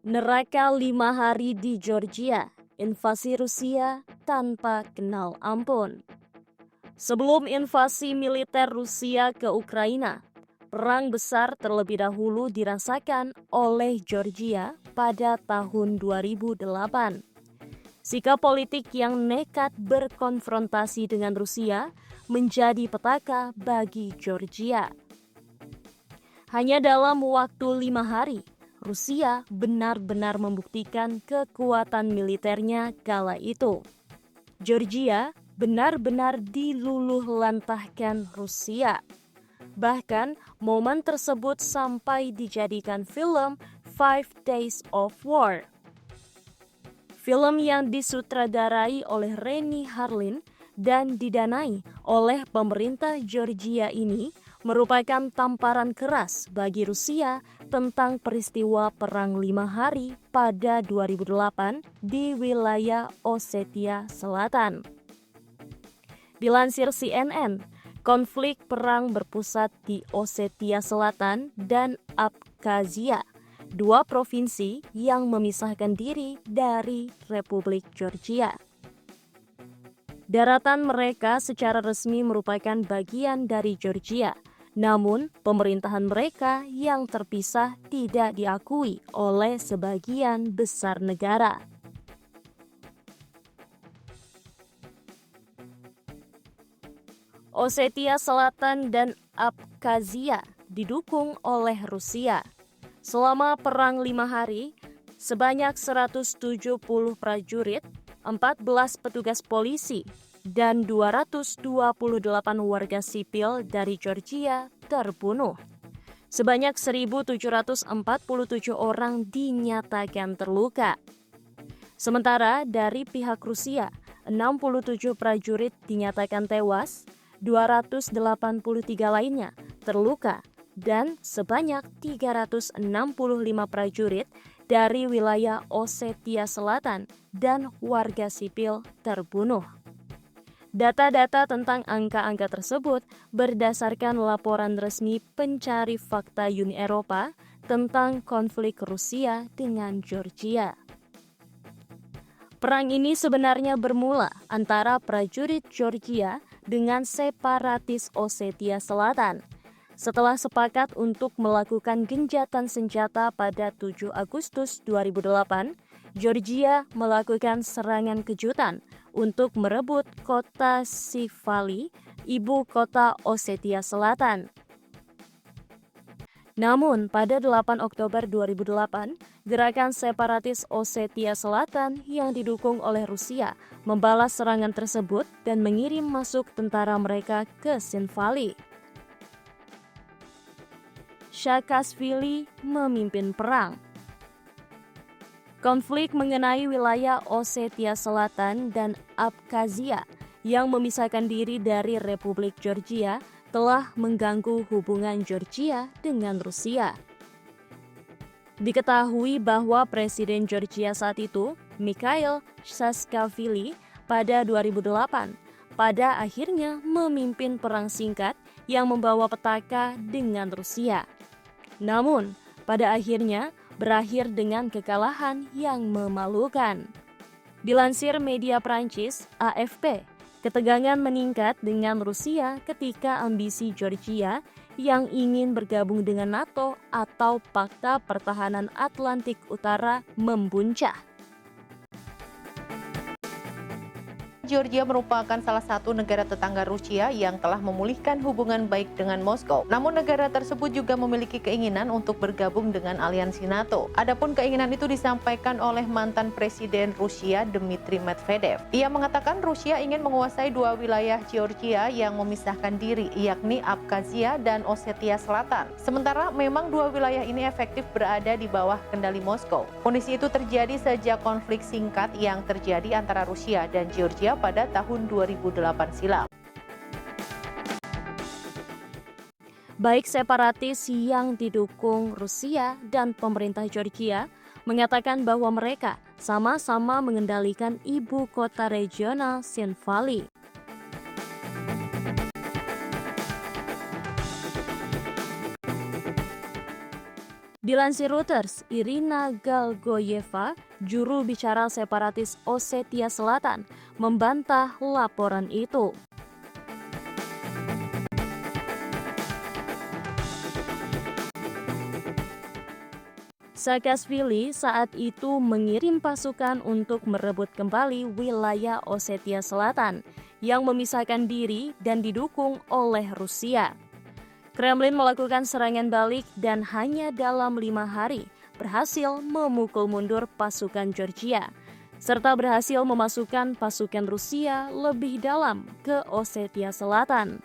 Neraka 5 hari di Georgia, invasi Rusia tanpa kenal ampun. Sebelum invasi militer Rusia ke Ukraina, perang besar terlebih dahulu dirasakan oleh Georgia pada tahun 2008. Sikap politik yang nekat berkonfrontasi dengan Rusia menjadi petaka bagi Georgia. Hanya dalam waktu 5 hari, Rusia benar-benar membuktikan kekuatan militernya kala itu. Georgia benar-benar diluluhlantahkan Rusia. Bahkan momen tersebut sampai dijadikan film 5 Days of War. Film yang disutradarai oleh Renny Harlin dan didanai oleh pemerintah Georgia ini merupakan tamparan keras bagi Rusia tentang peristiwa Perang 5 Hari pada 2008 di wilayah Osetia Selatan. Dilansir CNN, konflik perang berpusat di Osetia Selatan dan Abkhazia, dua provinsi yang memisahkan diri dari Republik Georgia. Daratan mereka secara resmi merupakan bagian dari Georgia, namun pemerintahan mereka yang terpisah tidak diakui oleh sebagian besar negara. Osetia Selatan dan Abkhazia didukung oleh Rusia. Selama Perang 5 Hari, sebanyak 170 prajurit, 14 petugas polisi, dan 228 warga sipil dari Georgia terbunuh. Sebanyak 1.747 orang dinyatakan terluka. Sementara dari pihak Rusia, 67 prajurit dinyatakan tewas, 283 lainnya terluka, dan sebanyak 365 prajurit dari wilayah Osetia Selatan dan warga sipil terbunuh. Data-data tentang angka-angka tersebut berdasarkan laporan resmi pencari fakta Uni Eropa tentang konflik Rusia dengan Georgia. Perang ini sebenarnya bermula antara prajurit Georgia dengan separatis Osetia Selatan. Setelah sepakat untuk melakukan gencatan senjata pada 7 Agustus 2008, Georgia melakukan serangan kejutan untuk merebut kota Sivali, ibu kota Osetia Selatan. Namun, pada 8 Oktober 2008, gerakan separatis Osetia Selatan yang didukung oleh Rusia membalas serangan tersebut dan mengirim masuk tentara mereka ke Sinvali. Saakashvili memimpin perang. Konflik mengenai wilayah Osetia Selatan dan Abkhazia yang memisahkan diri dari Republik Georgia telah mengganggu hubungan Georgia dengan Rusia. Diketahui bahwa Presiden Georgia saat itu, Mikhail Saakashvili, pada 2008, pada akhirnya memimpin perang singkat yang membawa petaka dengan Rusia. Namun, pada akhirnya berakhir dengan kekalahan yang memalukan. Dilansir media Prancis, AFP, ketegangan meningkat dengan Rusia ketika ambisi Georgia yang ingin bergabung dengan NATO atau Pakta Pertahanan Atlantik Utara membuncah. Georgia merupakan salah satu negara tetangga Rusia yang telah memulihkan hubungan baik dengan Moskow. Namun negara tersebut juga memiliki keinginan untuk bergabung dengan aliansi NATO. Adapun keinginan itu disampaikan oleh mantan Presiden Rusia Dmitry Medvedev. Ia mengatakan Rusia ingin menguasai dua wilayah Georgia yang memisahkan diri, yakni Abkhazia dan Osetia Selatan. Sementara memang dua wilayah ini efektif berada di bawah kendali Moskow. Kondisi itu terjadi sejak konflik singkat yang terjadi antara Rusia dan Georgia pada tahun 2008 silam. Baik separatis yang didukung Rusia dan pemerintah Georgia mengatakan bahwa mereka sama-sama mengendalikan ibu kota regional Sinvali. Dilansir Reuters, Irina Galgoyeva, juru bicara separatis Osetia Selatan, membantah laporan itu. Saakashvili saat itu mengirim pasukan untuk merebut kembali wilayah Osetia Selatan yang memisahkan diri dan didukung oleh Rusia. Kremlin melakukan serangan balik dan hanya dalam 5 hari berhasil memukul mundur pasukan Georgia, serta berhasil memasukkan pasukan Rusia lebih dalam ke Osetia Selatan.